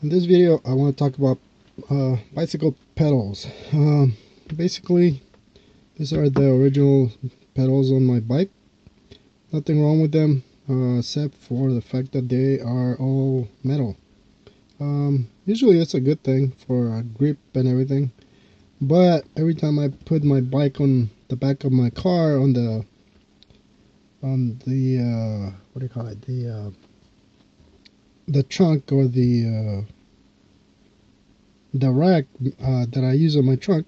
In this video, I want to talk about bicycle pedals. Basically, these are the original pedals on my bike. Nothing wrong with them, except for the fact that they are all metal. Usually, it's a good thing for grip and everything. But every time I put my bike on the back of my car, on the what do you call it? The trunk, or the rack that I use on my truck,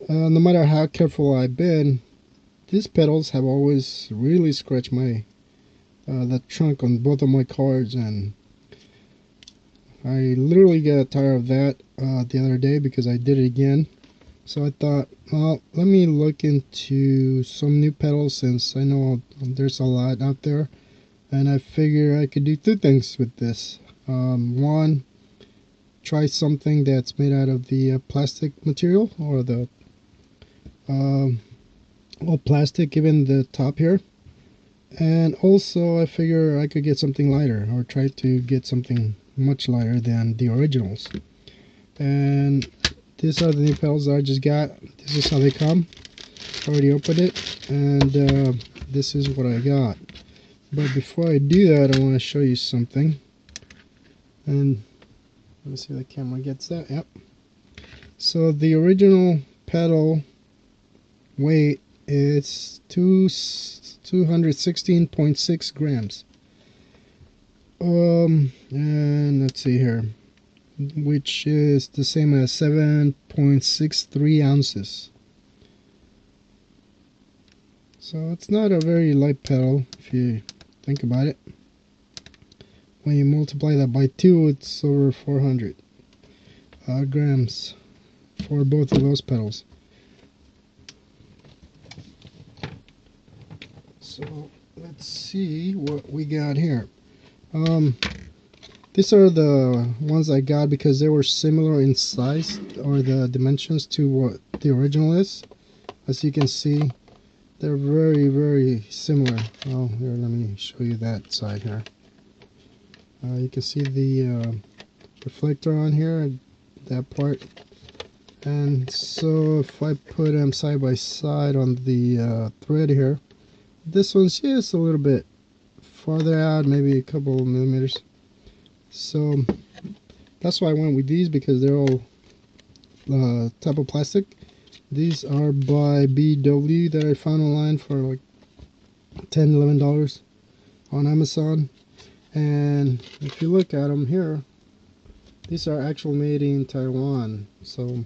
no matter how careful I've been, these pedals have always really scratched my the trunk on both of my cars, and I literally got tired of that the other day because I did it again. So I thought, well, let me look into some new pedals, since I know there's a lot out there, and I figure I could do two things with this. One, try something that's made out of the plastic material, or the all plastic, even the top here. And also I figure I could get something lighter, or try to get something much lighter than the originals. And these are the new pedals that I just got. This is how they come. Already opened it, and this is what I got. But before I do that, I want to show you something. And let me see if the camera gets that. Yep. So the original pedal weight is 216.6 grams. And let's see here, which is the same as 7.63 ounces. So it's not a very light pedal if you think about it. When you multiply that by 2, it's over 400 grams for both of those pedals. So let's see what we got here. These are the ones I got because they were similar in size, or the dimensions, to what the original is. As you can see, they're very, very similar. Oh, here, let me show you that side here. You can see the reflector on here, that part. And so if I put them side by side on the thread here, this one's just a little bit farther out, maybe a couple millimeters. So that's why I went with these, because they're all type of plastic. These are by BW that I found online for like $10–11 on Amazon. And if you look at them here, these are actually made in Taiwan. So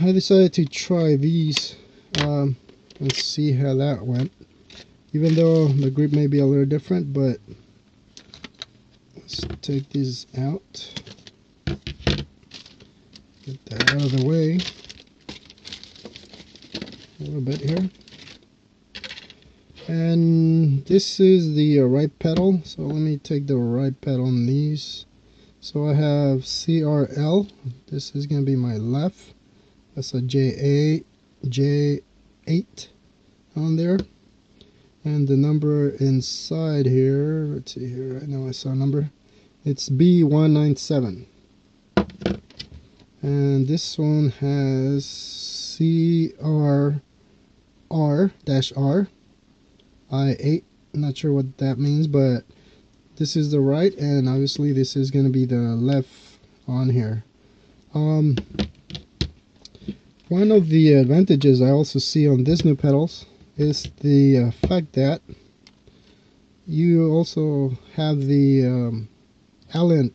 I decided to try these. Let's see how that went. Even though the grip may be a little different, but let's take these out. Get that out of the way. A little bit here. And this is the right pedal. So let me take the right pedal on these. So I have CRL. This is going to be my left. That's a J8 on there. And the number inside here, let's see here, I know I saw a number. It's B197. And this one has CRR-R I8. I'm not sure what that means, but this is the right, and obviously this is going to be the left on here. One of the advantages I also see on these new pedals is the fact that you also have the Allen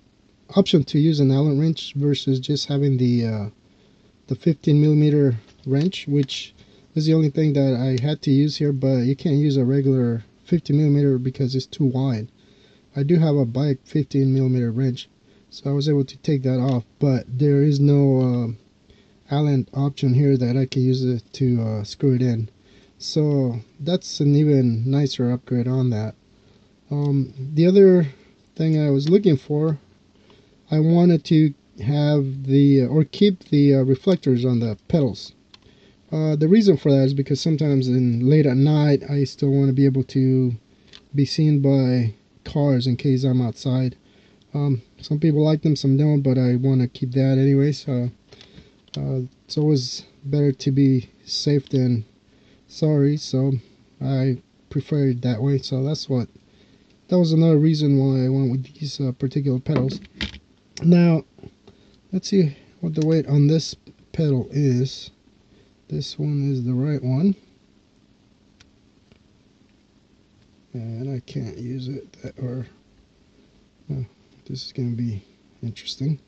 option to use an Allen wrench versus just having the 15mm wrench, which is the only thing that I had to use here. But you can't use a regular 15mm because it's too wide. I do have a bike 15mm wrench, so I was able to take that off, but there is no Allen option here that I can use it to screw it in. So that's an even nicer upgrade on that. The other thing I was looking for, I wanted to have the or keep the reflectors on the pedals. The reason for that is because sometimes late at night I still want to be able to be seen by cars in case I'm outside. Some people like them, some don't, but I want to keep that anyways. It's always better to be safe than sorry, so I prefer it that way. So that was another reason why I went with these particular pedals. Now let's see what the weight on this pedal is. This one is the right one, and I can't use it this is going to be interesting.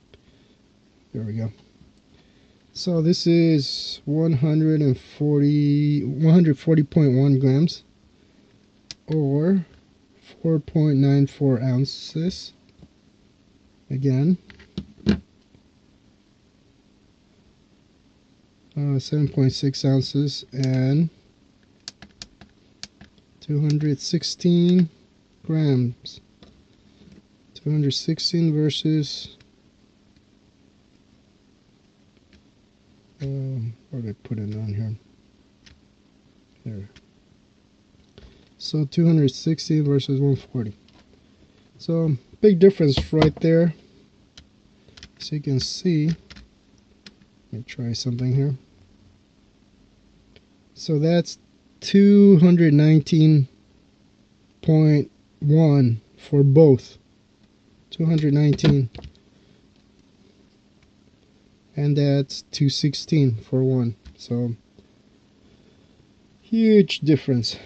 There we go. So this is 140.1 grams, or 4.94 ounces. Again, 7.6 ounces, and 216 grams. 216 versus where did I put it on here? There. So 260 versus 140. So big difference right there. So you can see. Let me try something here. So that's 219.1 for both. 219, and that's 216 for one. So huge difference.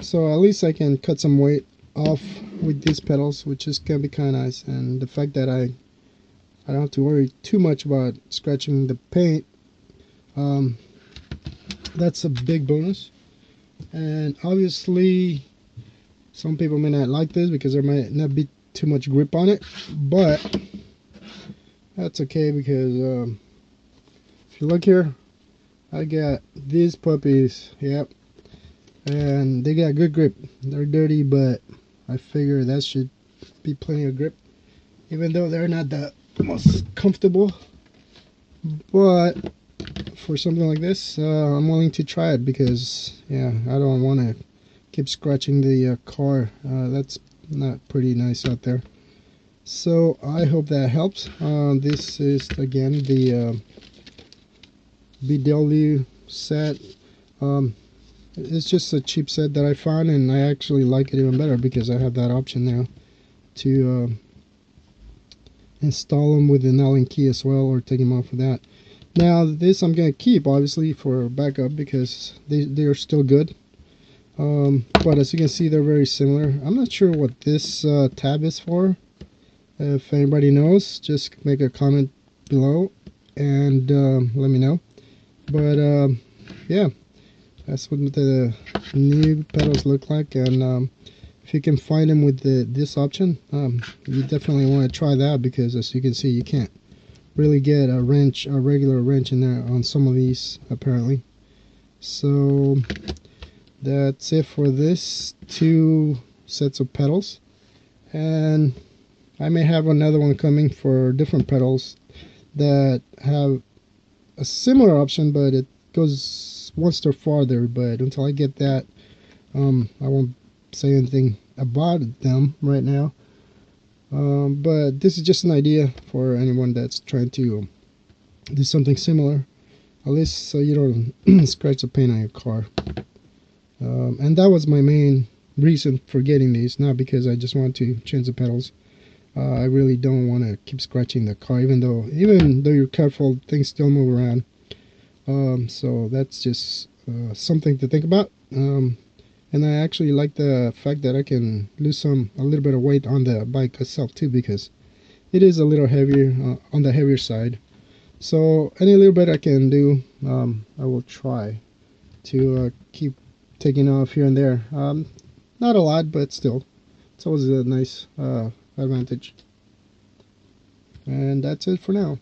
So at least I can cut some weight off with these pedals, which is can be kind of nice. And the fact that I don't have to worry too much about scratching the paint, that's a big bonus. And obviously some people may not like this because there might not be too much grip on it, but that's okay because if you look here, I got these puppies, yep, and they got good grip. They're dirty, but I figure that should be plenty of grip, even though they're not the most comfortable. But for something like this, I'm willing to try it because, yeah, I don't want to keep scratching the car. That's not pretty nice out there. So I hope that helps. This is again the BW set. It's just a cheap set that I found, and I actually like it even better because I have that option now to install them with an Allen key as well, or take them off with that. Now this I'm going to keep obviously for backup because they are still good. But as you can see, they're very similar. I'm not sure what this tab is for. If anybody knows, just make a comment below and let me know. But yeah, that's what the new pedals look like. And if you can find them with this option, you definitely want to try that, because as you can see, you can't really get a regular wrench in there on some of these apparently. So that's it for this two sets of pedals, and I may have another one coming for different pedals that have a similar option, but it goes one step farther. But until I get that, I won't say anything about them right now. But this is just an idea for anyone that's trying to do something similar, at least so you don't scratch the paint on your car. And that was my main reason for getting these, not because I just want to change the pedals. I really don't want to keep scratching the car, even though you're careful, things still move around. So that's just something to think about. And I actually like the fact that I can lose a little bit of weight on the bike itself too, because it is a little heavier, on the heavier side. So any little bit I can do, I will try to keep taking off here and there. Not a lot, but still, it's always a nice advantage. And that's it for now.